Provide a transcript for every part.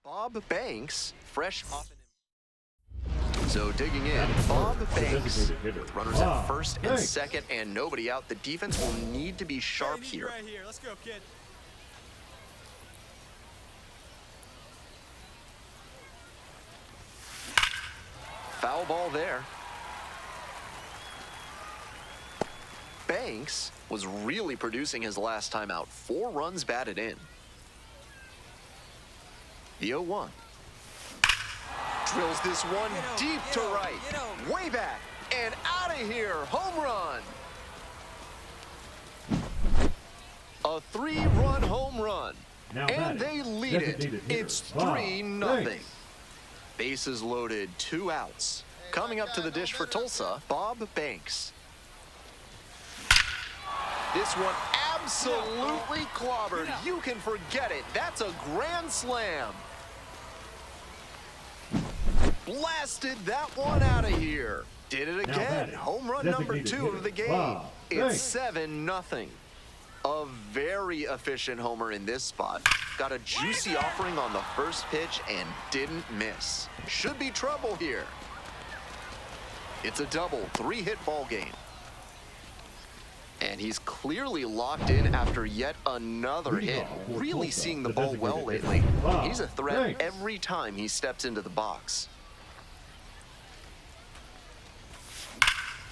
Bob Banks, fresh off an... So digging in, Bob Banks, with runners at first and second and nobody out. The defense will need to be sharp here. Right here. Let's go, kid. Foul ball there. Banks was really producing his last time out. 4 runs batted in. The 0-1. Drills this one deep to right. Way back and out of here. Home run. A 3-run home run. And they lead it. It's 3-0. Bases loaded, 2 outs. Coming up to the dish for Tulsa, Bob Banks. This one absolutely clobbered. You can forget it. That's a grand slam. Blasted that one out of here. Did it again. Home run number 2 of the game. It's 7-0. A very efficient homer in this spot. Got a juicy offering on the first pitch and didn't miss. Should be trouble here. It's a double, 3-hit ball game. And he's clearly locked in after yet another hit. Really seeing the ball well lately. He's a threat every time he steps into the box.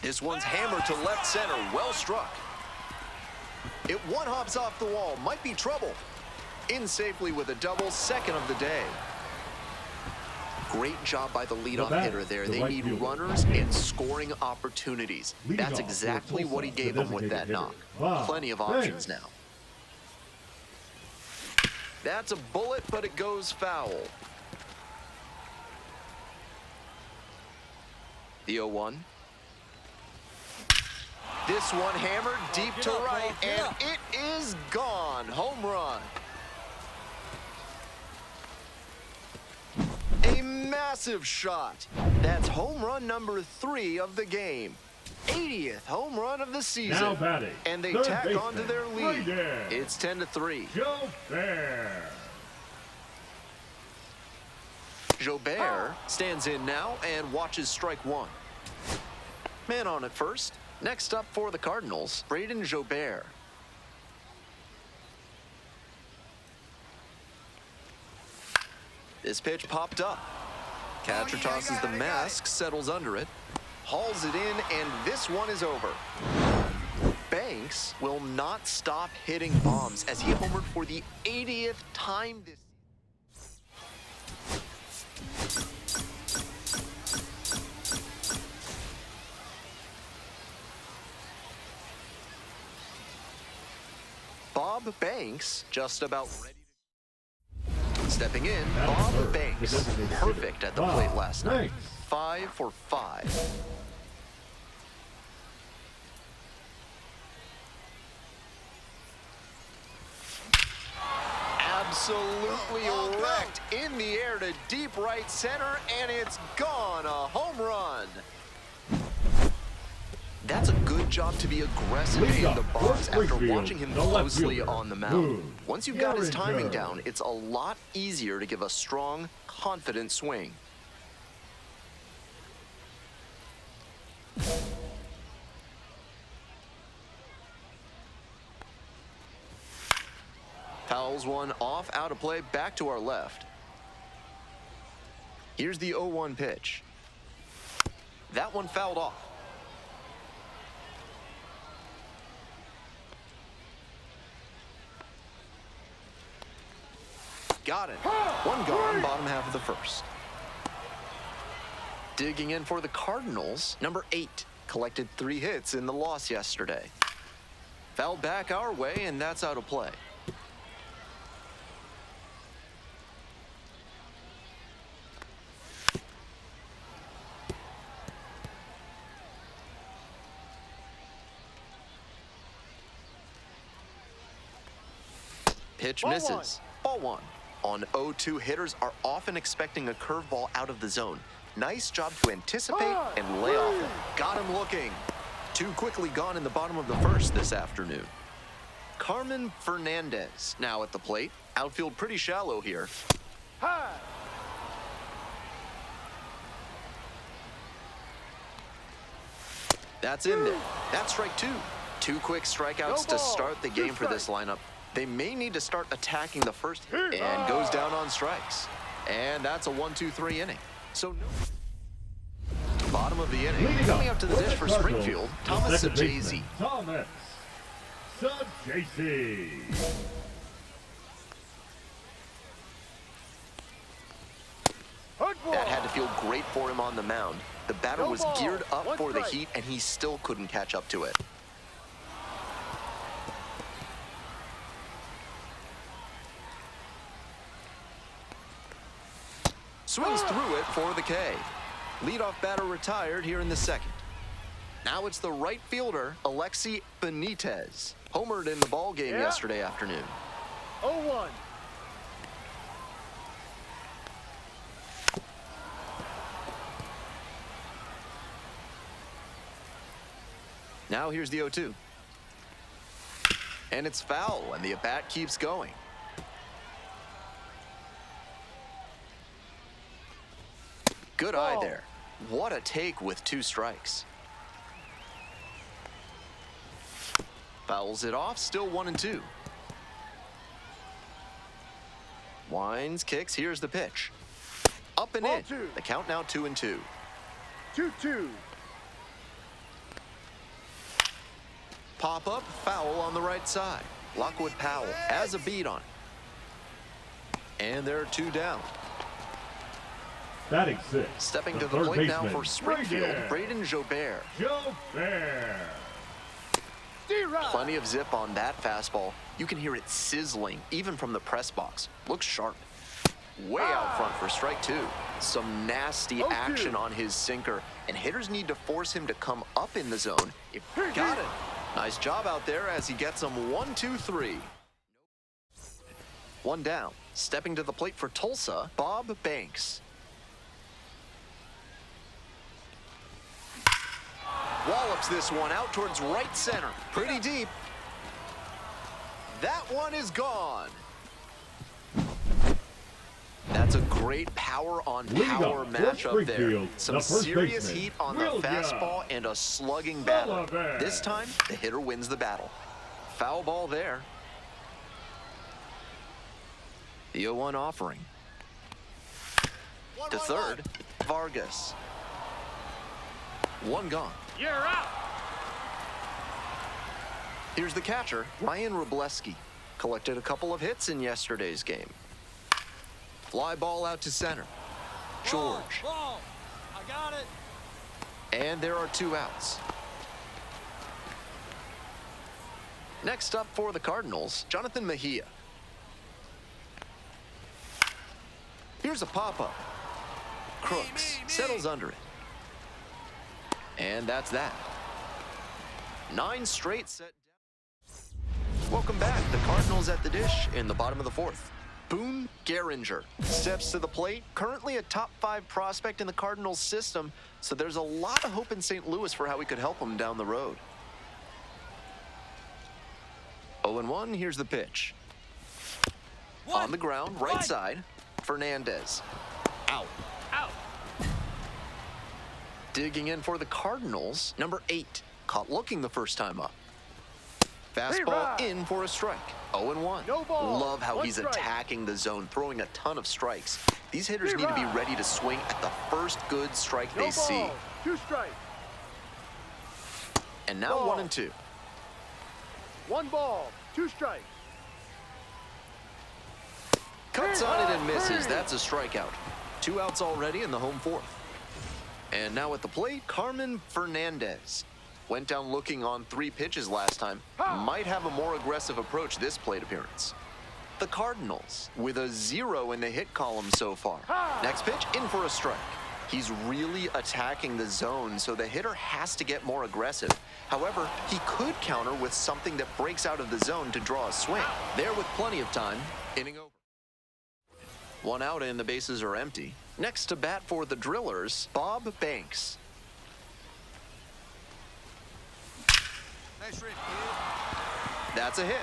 This one's hammered to left center, well struck. It one-hops off the wall, might be trouble. In safely with a double, second of the day. Great job by the leadoff hitter there. They need runners and scoring opportunities. That's exactly what he gave them with that knock. Plenty of options now. That's a bullet, but it goes foul. The 0-1. This one hammered deep to right, and it is gone. Home run. A massive shot. That's home run number 3 of the game. 80th home run of the season. Now batting, and they tack on to their lead. It's 10-3. Jobert stands in now and watches strike 1. Man on at first. Next up for the Cardinals, Braden Jobert. This pitch popped up. Catcher tosses the mask, settles under it, hauls it in, and this one is over. Banks will not stop hitting bombs as he homered for the 80th time this season. Bob Banks just about ready to... Stepping in, Bob Banks, perfect at the plate last night. 5 for 5. Absolutely wrecked in the air to deep right center, and it's gone. A home run. That's a good job to be aggressive in the box after watching him closely on the mound. Once you've got his timing down, it's a lot easier to give a strong, confident swing. Fouls one off, out of play, back to our left. Here's the 0-1 pitch. That one fouled off. Got it. One gone, bottom half of the first. Digging in for the Cardinals, number 8. Collected 3 hits in the loss yesterday. Fouled back our way, and that's out of play. Pitch misses. Ball 1. On 0-2, hitters are often expecting a curveball out of the zone. Nice job to anticipate and lay off it. Got him looking. Too quickly gone in the bottom of the first this afternoon. Carmen Fernandez now at the plate. Outfield pretty shallow here. High. That's in there. That's strike two. Two quick strikeouts to start the game for this lineup. They may need to start attacking the first hit and goes down on strikes. And that's a 1-2-3 inning. So bottom of the inning, coming up to the dish for Springfield, Thomas Sajazi. Thomas Sajazi. That had to feel great for him on the mound. The batter was geared up for the heat, and he still couldn't catch up to it. Swings through it for the K. Leadoff batter retired here in the second. Now it's the right fielder, Alexi Benitez. Homered in the ball game yesterday afternoon. 0-1. Now here's the 0-2. And it's foul, and the at-bat keeps going. Good eye there. What a take with two strikes. Fouls it off, still 1-2. Winds, kicks, here's the pitch. Up and in. The count now 2-2. 2-2. Pop up, foul on the right side. Lockwood Powell has a beat on it. And there are two down. Batting six. Stepping to the plate now for Springfield, Braden Jobert. Plenty of zip on that fastball. You can hear it sizzling, even from the press box. Looks sharp. Way out front for strike two. Some nasty action on his sinker, and hitters need to force him to come up in the zone. Got it. Nice job out there as he gets them 1-2-3. One down. Stepping to the plate for Tulsa, Bob Banks. Wallops this one out towards right center. Pretty deep. That one is gone. That's a great power on power matchup there. Some serious heat on the fastball and a slugging battle. This time, the hitter wins the battle. Foul ball there. The 0-1 offering. To third, Vargas. One gone. You're out. Here's the catcher, Ryan Robleski. Collected a couple of hits in yesterday's game. Fly ball out to center. George. Ball. I got it. And there are two outs. Next up for the Cardinals, Jonathan Mejia. Here's a pop-up. Crooks settles under it. And that's that. 9 straight set. Welcome back. The Cardinals at the dish in the bottom of the fourth. Boone Gehringer steps to the plate. Currently a top 5 prospect in the Cardinals system, so there's a lot of hope in St. Louis for how we could help him down the road. 0-1, here's the pitch. On the ground, right side, Fernandez. Out. Digging in for the Cardinals, number 8. Caught looking the first time up. Fastball in for a strike. 0-1. No ball. Love how he's attacking the zone, throwing a ton of strikes. These hitters need to be ready to swing at the first good strike they see. 2 strikes. And now 1-2. 1 ball. 2 strikes. Cuts on it and misses. That's a strikeout. 2 outs already in the home fourth. And now at the plate, Carmen Fernandez. Went down looking on 3 pitches last time. Might have a more aggressive approach this plate appearance. The Cardinals with a 0 in the hit column so far. Next pitch, in for a strike. He's really attacking the zone, so the hitter has to get more aggressive. However, he could counter with something that breaks out of the zone to draw a swing. There with plenty of time, inning over. 1 out and the bases are empty. Next to bat for the Drillers, Bob Banks. Nice hit, kid. That's a hit.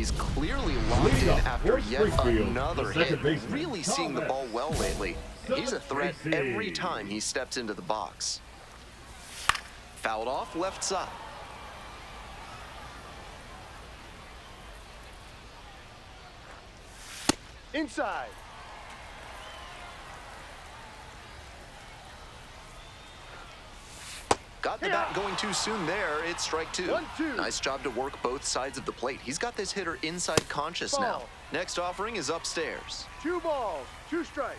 He's clearly locked in after yet another hit. Really seeing the ball well lately. He's a threat every time he steps into the box. Fouled off left side. Inside. Got the bat going too soon there. It's strike two. 1-2. Nice job to work both sides of the plate. He's got this hitter inside conscious Ball. now. Next offering is upstairs. 2 balls, 2 strikes.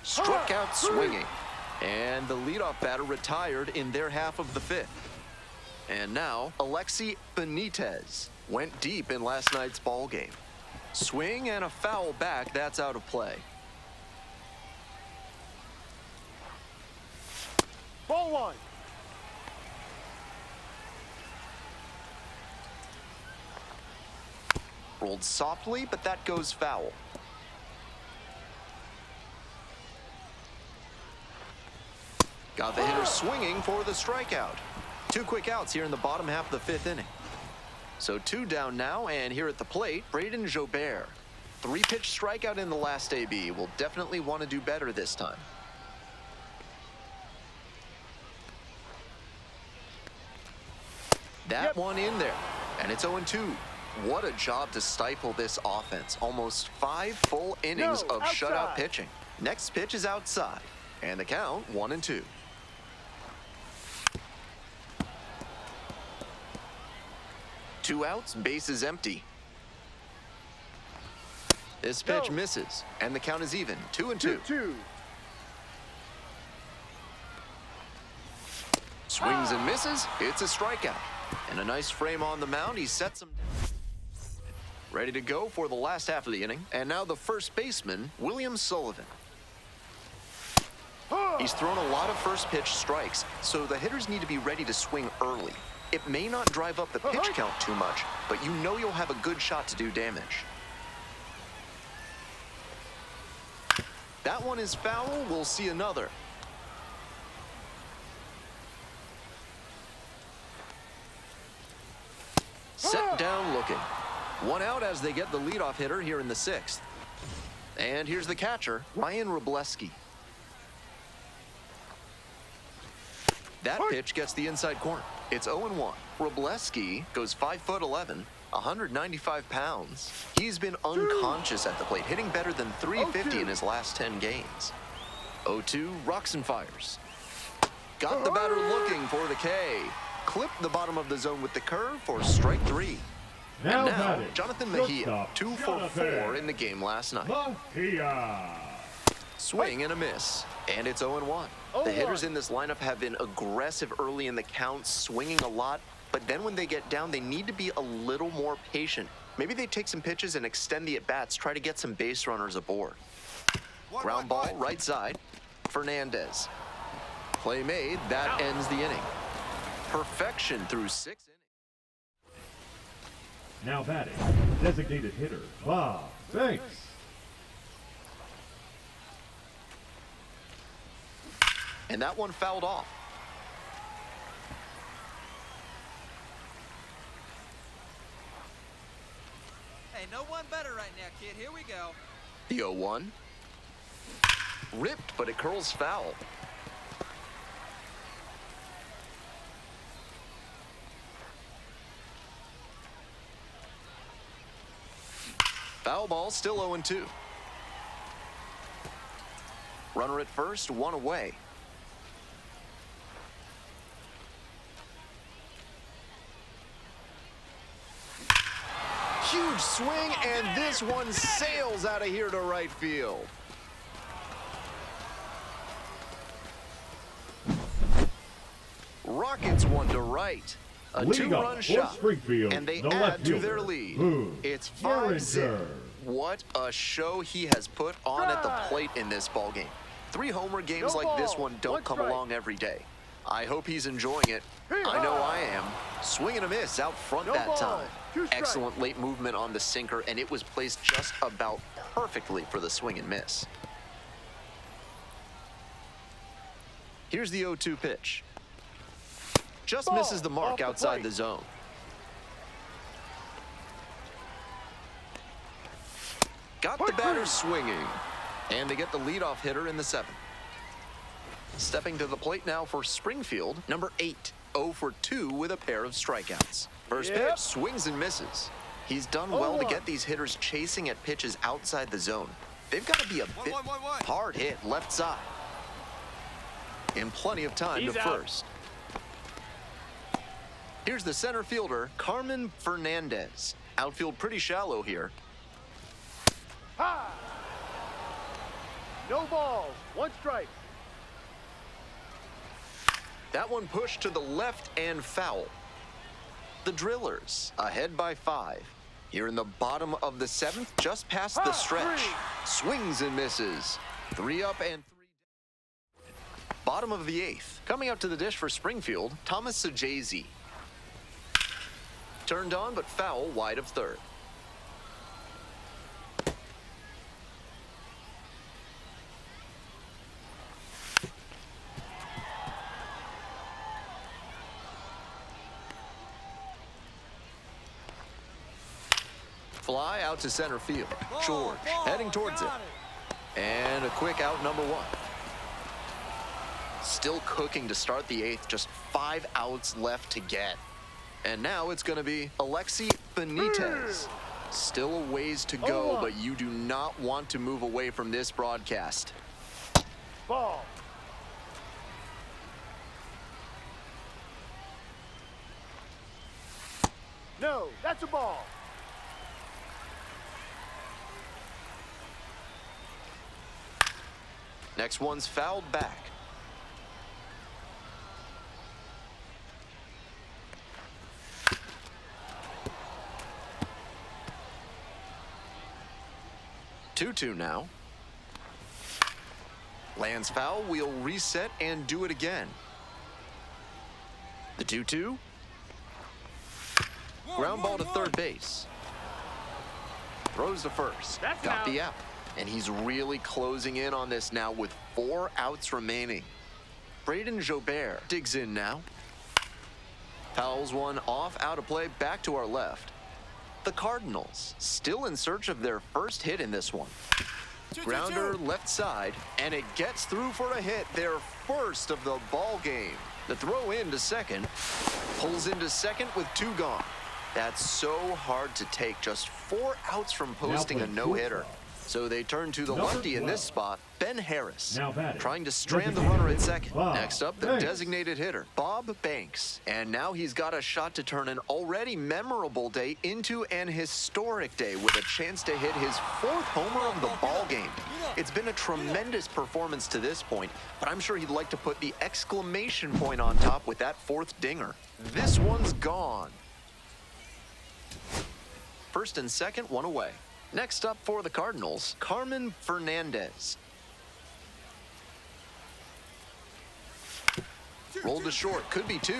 Struck out swinging. And the leadoff batter retired in their half of the fifth. And now, Alexi Benitez went deep in last night's ball game. Swing and a foul back, that's out of play. Ball 1. Rolled softly, but that goes foul. Got the hitter swinging for the strikeout. 2 quick outs here in the bottom half of the fifth inning. So 2 down now, and here at the plate, Braden Jobert. 3-pitch strikeout in the last AB. Will definitely want to do better this time. That one in there, and it's 0-2. What a job to stifle this offense. Almost 5 full innings of shutout pitching. Next pitch is outside, and the count 1-2. Two outs, bases empty. This pitch misses, and the count is even, 2-2. 2-2. Swings and misses, it's a strikeout. And a nice frame on the mound, he sets him down. Ready to go for the last half of the inning. And now the first baseman, William Sullivan. He's thrown a lot of first pitch strikes, so the hitters need to be ready to swing early. It may not drive up the pitch count too much, but you know you'll have a good shot to do damage. That one is foul, we'll see another. Set down looking. 1 out as they get the leadoff hitter here in the 6th. And here's the catcher, Ryan Robleski. That pitch gets the inside corner. It's 0-1. Robleski goes 5'11", 195 pounds. He's been unconscious at the plate, hitting better than .350 in his last 10 games. 0-2, rocks and fires. Got the batter looking for the K. Clipped the bottom of the zone with the curve for strike 3. Now Jonathan Mejia, 2 for 4 in the game last night. Swing and a miss, and it's 0-1. The hitters in this lineup have been aggressive early in the count, swinging a lot, but then when they get down, they need to be a little more patient. Maybe they take some pitches and extend the at-bats, try to get some base runners aboard. Ground ball, right side, Fernandez. Play made, that ends the inning. Perfection through 6 innings. Now batting, designated hitter, Bob Banks. And that one fouled off. Hey, no one better right now, kid. Here we go. The 0-1. Ripped, but it curls foul. Foul ball, still 0-2. Runner at first, 1 away. Huge swing, and this one sails out of here to right field. Rockets one to right. A 2-run shot, and they add to their lead. It's 5-0. What a show he has put on at the plate in this ballgame. 3 homer games like this one don't come along every day. I hope he's enjoying it. I know I am. Swing and a miss out front that time. Excellent late movement on the sinker, and it was placed just about perfectly for the swing and miss. Here's the 0-2 pitch. Just misses the mark outside the zone. Got the batter swinging. And they get the leadoff hitter in the 7th. Stepping to the plate now for Springfield, number 8. 0 for 2 with a pair of strikeouts. First pitch, swings and misses. He's done well to get these hitters chasing at pitches outside the zone. They've got to be a bit hard hit left side. And plenty of time to first. Here's the center fielder, Carmen Fernandez. Outfield pretty shallow here. Ha! No balls, 1 strike. That one pushed to the left and foul. The Drillers ahead by 5. Here in the bottom of the 7th, just past the stretch. Swings and misses. 3 up and 3 down. Bottom of the 8th. Coming out to the dish for Springfield, Thomas Sajazi. Turned on but foul wide of 3rd. Fly out to center field. George heading towards it. And a quick out, number 1. Still cooking to start the 8th. Just 5 outs left to get. And now it's going to be Alexi Benitez. Still a ways to go, but you do not want to move away from this broadcast. Ball. No, that's a ball. Next one's fouled back. Two now. Lands foul, we'll reset and do it again. The 2-2. Ground ball to third base. Throws to first. Got the out. And he's really closing in on this now with 4 outs remaining. Braden Jobert digs in now. Fouls one off, out of play, back to our left. The Cardinals still in search of their first hit in this one. Grounder left side, and it gets through for a hit, their first of the ball game. The throw in to second, pulls into second with 2 gone. That's so hard to take, just 4 outs from posting a no-hitter. So they turn to the lefty in this spot, Ben Harris, trying to strand the runner at second. Next up, the designated hitter, Bob Banks. And now he's got a shot to turn an already memorable day into an historic day with a chance to hit his 4th homer of the ball game. It's been a tremendous performance to this point, but I'm sure he'd like to put the exclamation point on top with that 4th dinger. This one's gone. First and second, 1 away. Next up for the Cardinals, Carmen Fernandez. Rolled to short, could be 2.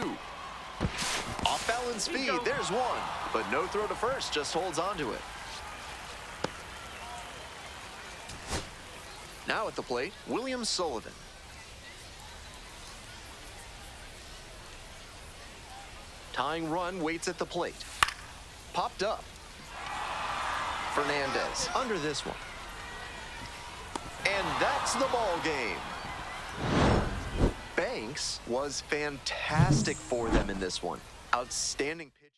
Off balance speed, there's 1. But no throw to first, just holds on to it. Now at the plate, William Sullivan. Tying run waits at the plate. Popped up. Fernandez under this one. And that's the ball game. Banks was fantastic for them in this one. Outstanding pitching.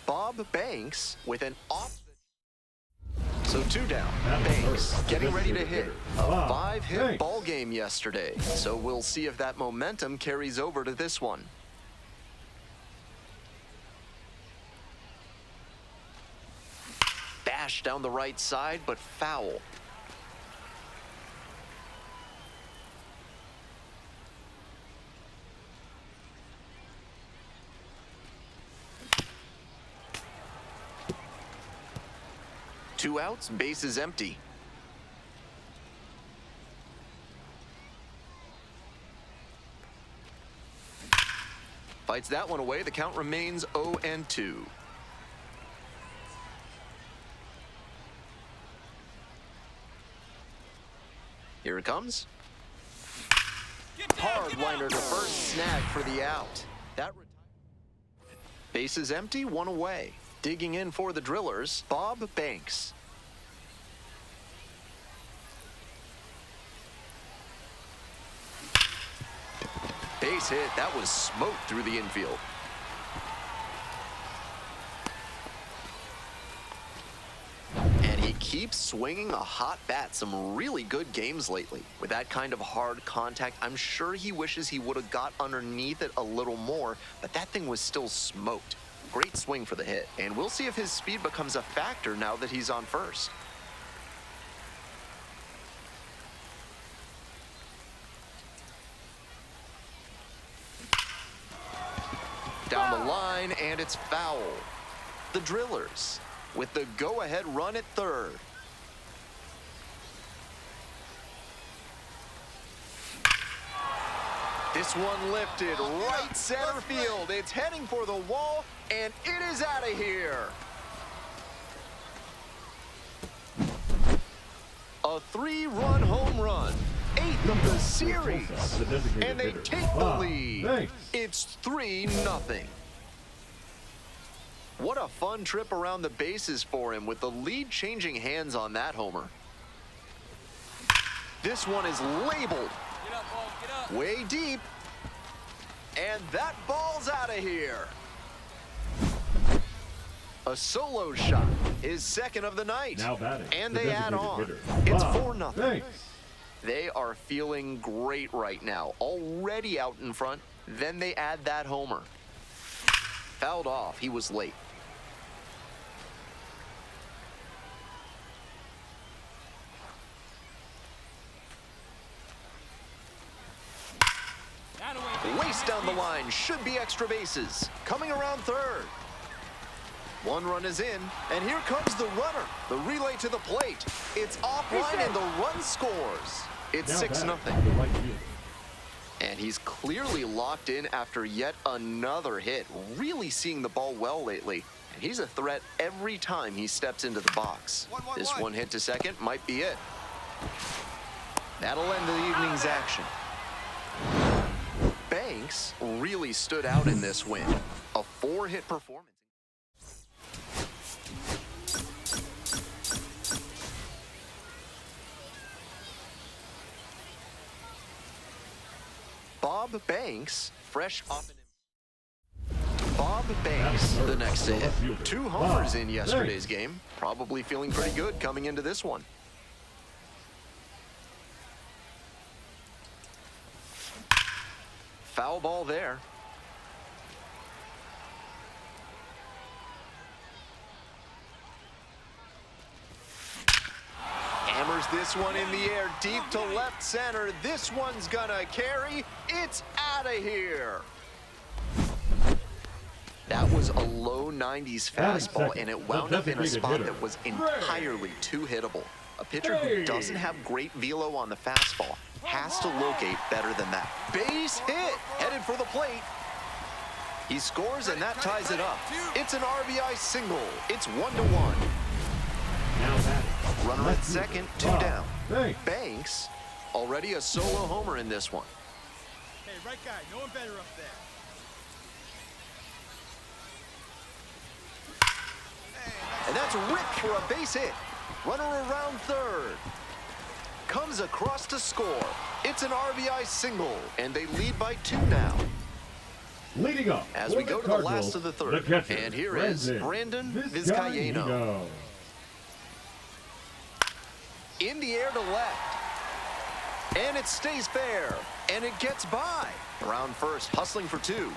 Bob Banks with an off. So 2 down. Banks getting ready to hit a 5-hit ball game yesterday. So we'll see if that momentum carries over to this one. Bash down the right side, but foul. Two outs, bases empty. Fights that one away. The count remains 0-2. Here it comes. Hard liner to first, snag for the out. Base is empty, one away. Digging in for the Drillers, Bob Banks. Base hit, that was smoked through the infield. And he keeps swinging a hot bat. Some really good games lately. With that kind of hard contact, I'm sure he wishes he would have got underneath it a little more, but that thing was still smoked. Great swing for the hit, and we'll see if his speed becomes a factor now that he's on first. Down the line, and it's foul. The Drillers with the go-ahead run at third. This one lifted right center field. It's heading for the wall, and it is out of here. A 3-run home run. 8th of the series. And they take the lead. It's 3-0. What a fun trip around the bases for him with the lead changing hands on that homer. This one is labeled. Get up, ball, get up. Way deep. And that ball's out of here. A solo shot is second of the night. Now batting. And The they add designated on. hitter, It's Bob 4-0. Banks. They are feeling great right now. Already out in front. Then they add that homer. Fouled off. He was late. Waste down the line, should be extra bases. Coming around third. One run is in, and here comes the runner. The relay to the plate. It's offline, and the run scores. It's 6-0. And he's clearly locked in after yet another hit. Really seeing the ball well lately. And he's a threat every time he steps into the box. This one hit to second might be it. That'll end the evening's action. Banks really stood out in this win. A 4-hit performance. Bob Banks, fresh off an... Bob Banks, the next to hit. 2 homers in yesterday's game. Probably feeling pretty good coming into this one. Foul ball there. Hammers this one in the air, deep to left center. This one's gonna carry. It's out of here. That was a low 90s fastball, and it wound up in a spot that was entirely too hittable. A pitcher who doesn't have great velo on the fastball has to locate better than that. Base hit, headed for the plate. He scores, and that ties it up. It's an RBI single. It's 1-1. Runner at second, 2 down. Banks, already a solo homer in this one. Hey, right guy, no one better up there. And that's ripped for a base hit. Runner around third. Comes across to score. It's an RBI single, and they lead by 2 now. Leading up As we go to the last of the third. And here is Brandon Vizcaino. In the air to left. And it stays fair. And it gets by. Around first, hustling for 2. 3.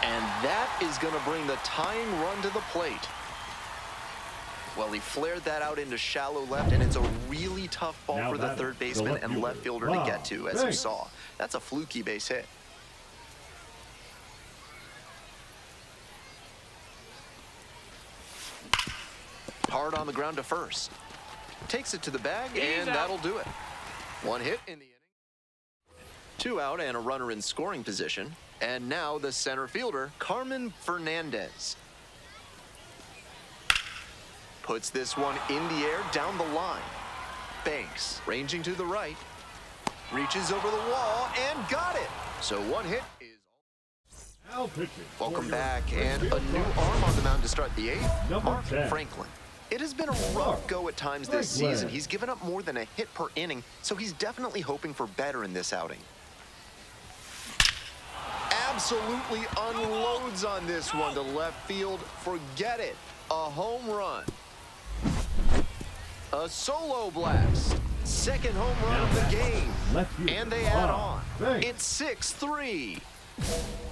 And that is going to bring the tying run to the plate. Well, he flared that out into shallow left, and it's a really tough ball for the third baseman and left fielder to get to, as you saw. That's a fluky base hit. Hard on the ground to first. Takes it to the bag, and that'll do it. 1 hit in the inning. 2 out and a runner in scoring position. And now the center fielder, Carmen Fernandez. Puts this one in the air down the line. Banks, ranging to the right, reaches over the wall and got it. So one hit is... Now pitching. Welcome back, and a new arm on the mound to start the eighth, Number Mark 10. Franklin. It has been a rough go at times this season. He's given up more than a hit per inning, so he's definitely hoping for better in this outing. Absolutely unloads on this one to left field. Forget it. A home run. A solo blast. Second home run of the game. And they add on. It's 6-3.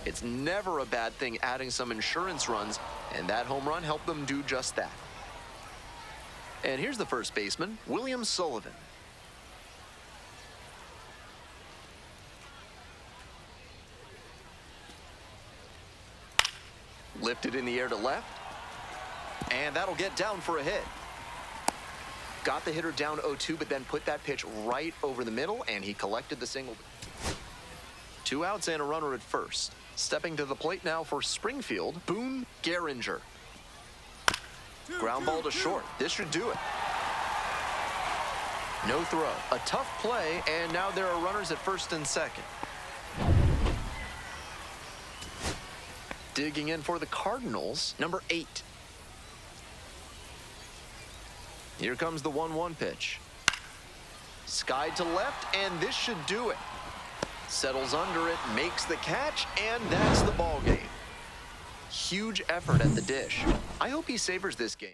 It's never a bad thing adding some insurance runs, and that home run helped them do just that. And here's the first baseman, William Sullivan. Lifted in the air to left, and that'll get down for a hit. Got the hitter down 0-2, but then put that pitch right over the middle, and he collected the single. 2 outs and a runner at first. Stepping to the plate now for Springfield, Boone Gehringer. Ground ball to short. This should do it. No throw. A tough play, and now there are runners at first and second. Digging in for the Cardinals, number 8. Here comes the 1-1 pitch. Skied to left, and this should do it. Settles under it, makes the catch, and that's the ball game. Huge effort at the dish. I hope he savors this game.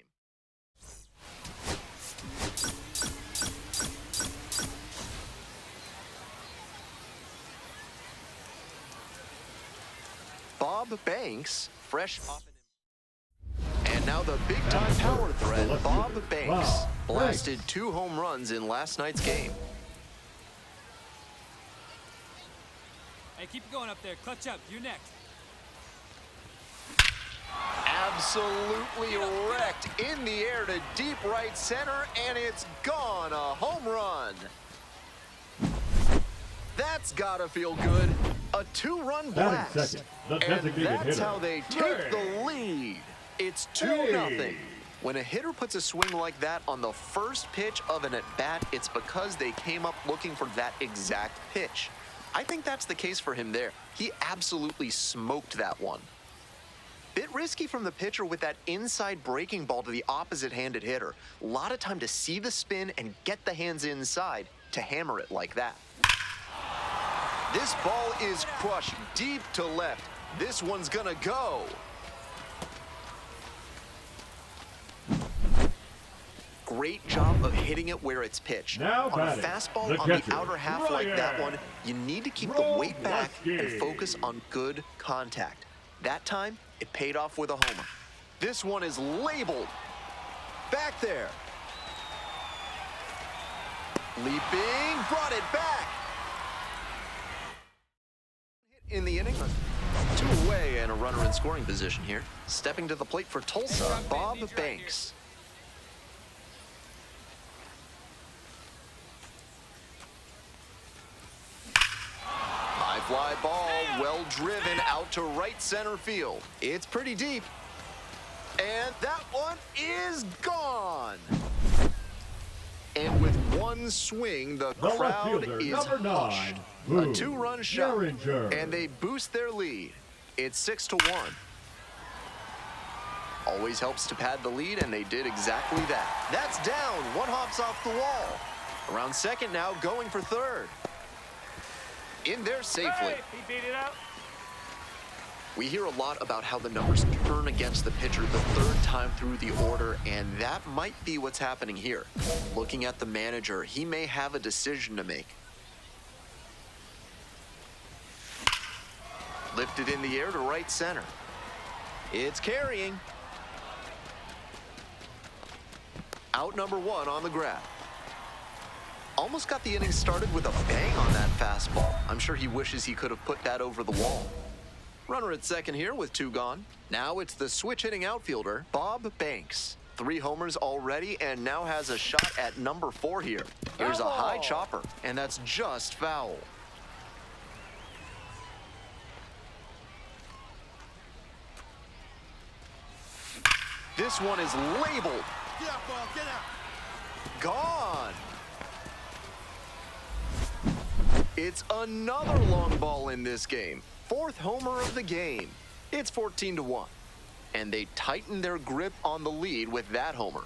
Bob Banks, fresh off an... And now the big-time power threat, Bob Banks, blasted 2 home runs in last night's game. Hey, keep it going up there. Clutch up. You next. Absolutely wrecked in the air to deep right center, and it's gone. A home run. That's gotta feel good. A 2-run blast. And that's how they take the lead. It's 2-0. When a hitter puts a swing like that on the first pitch of an at-bat, it's because they came up looking for that exact pitch. I think that's the case for him there. He absolutely smoked that one. Bit risky from the pitcher with that inside breaking ball to the opposite-handed hitter. A lot of time to see the spin and get the hands inside to hammer it like that. This ball is crushed deep to left. This one's gonna go. Great job of hitting it where it's pitched. Now on a fastball on the outer half like that one, you need to keep the weight back and focus on good contact. That time, it paid off with a homer. This one is labeled. Back there. Leaping, brought it back. Hit in the inning. 2 away and a runner in scoring position here. Stepping to the plate for Tulsa, Bob Banks. Fly ball, well driven out to right center field. It's pretty deep. And that one is gone. And with one swing, the crowd is hushed. A 2-run shot. And they boost their lead. It's 6-1. Always helps to pad the lead, and they did exactly that. That's down. One hops off the wall. Around second now, going for third. In there safely. Hey, he beat it up. We hear a lot about how the numbers turn against the pitcher the 3rd time through the order, and that might be what's happening here. Looking at the manager, he may have a decision to make. Lifted in the air to right center. It's carrying. Out number 1 on the grab. Almost got the inning started with a bang on that fastball. I'm sure he wishes he could have put that over the wall. Runner at second here with 2 gone. Now it's the switch-hitting outfielder, Bob Banks. 3 homers already and now has a shot at number 4 here. Here's a high chopper, and that's just foul. This one is labeled. Get out, ball. Get out. Gone. It's another long ball in this game. Fourth homer of the game. It's 14-1. And they tighten their grip on the lead with that homer.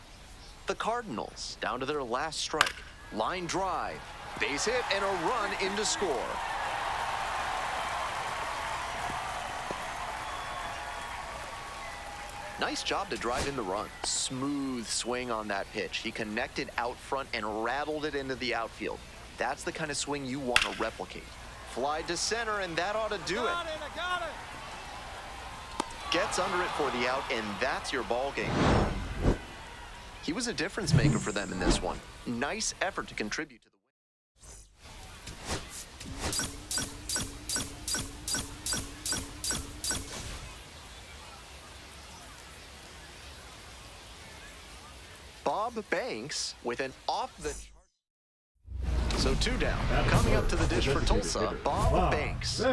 The Cardinals down to their last strike. Line drive, base hit, and a run in to score. Nice job to drive in the run. Smooth swing on that pitch. He connected out front and rattled it into the outfield. That's the kind of swing you want to replicate. Fly to center, and that ought to do it. I got it. Gets under it for the out, and that's your ball game. He was a difference maker for them in this one. Nice effort to contribute to the win. Bob Banks with an off the chart. So 2 down. Coming up to the dish for Tulsa, Bob Banks.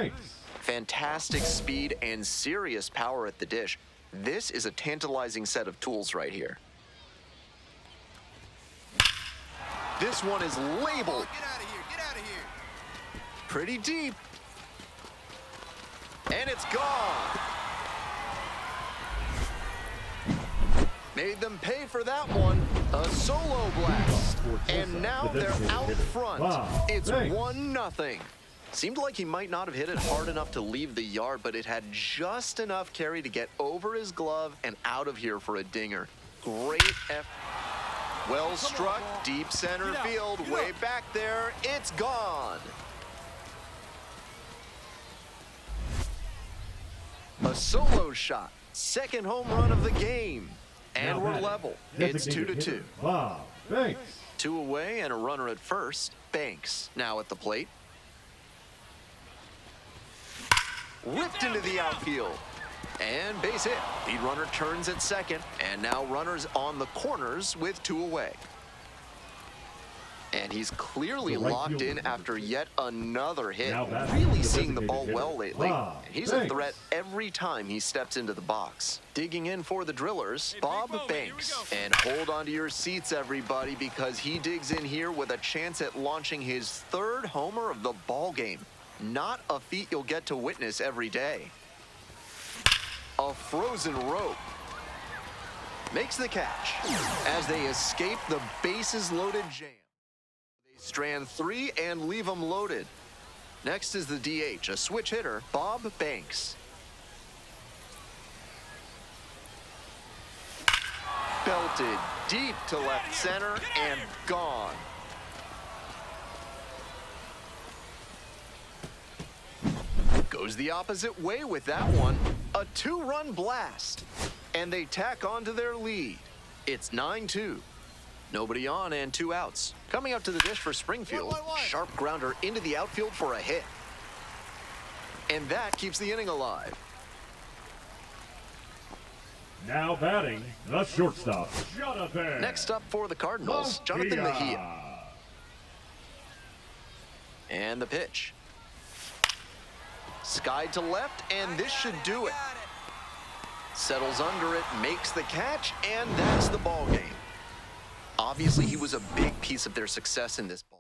Fantastic speed and serious power at the dish. This is a tantalizing set of tools right here. This one is labeled. Get out of here. Get out of here. Pretty deep. And it's gone. Made them pay for that one. A solo blast. And now they're out front. It's 1-0. Seemed like he might not have hit it hard enough to leave the yard, but it had just enough carry to get over his glove and out of here for a dinger. Great effort. Well struck, deep center field, way back there. It's gone. A solo shot. Second home run of the game. And we're level. It's 2-2. Wow, thanks. 2 away and a runner at first. Banks now at the plate. Ripped into the outfield. And base hit. Lead runner turns at second. And now runners on the corners with 2 away. And he's clearly locked in after yet another hit. Really seeing the ball well lately. And he's a threat every time he steps into the box. Digging in for the Drillers, Bob Banks. And hold on to your seats, everybody, because he digs in here with a chance at launching his 3rd homer of the ball game. Not a feat you'll get to witness every day. A frozen rope. Makes the catch as they escape the bases-loaded jam. They strand 3 and leave them loaded. Next is the DH, a switch hitter, Bob Banks. Belted deep to left center and gone. Goes the opposite way with that one. A 2-run blast. And they tack on to their lead. It's 9-2. Nobody on and 2 outs. Coming up to the dish for Springfield. Sharp grounder into the outfield for a hit. And that keeps the inning alive. Now batting, the shortstop, Jonathan. Next up for the Cardinals, Jonathan Mejia. And the pitch. Skied to left, and this should do it. Settles under it, makes the catch, and that's the ball game. Obviously, he was a big piece of their success in this ball.